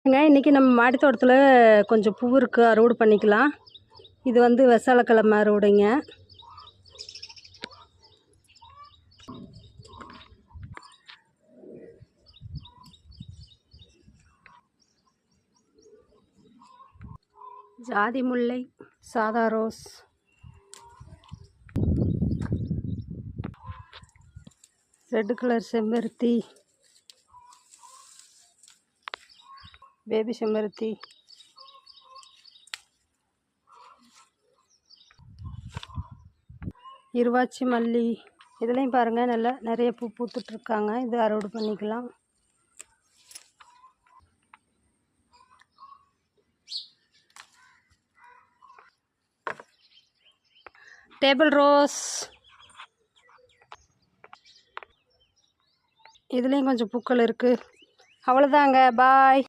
இன்றைக்கி நம்ம மாடி தோட்டத்தில் கொஞ்சம் பூ இருக்குது, அறுவடை பண்ணிக்கலாம். இது வந்து வெசாலக்கிழமை அறுவடைங்க. ஜாதி முல்லை, சாதா ரோஸ், ரெட் கலர் செம்பருத்தி, பேபி செம்பருத்தி, இருவாச்சி மல்லி, இதுலேயும் பாருங்கள் நல்லா நிறைய பூ பூத்துட்ருக்காங்க. இது அறுவடை பண்ணிக்கலாம். டேபிள் ரோஸ், இதுலேயும் கொஞ்சம் பூக்கள் இருக்குது. அவ்வளோதாங்க, பாய்.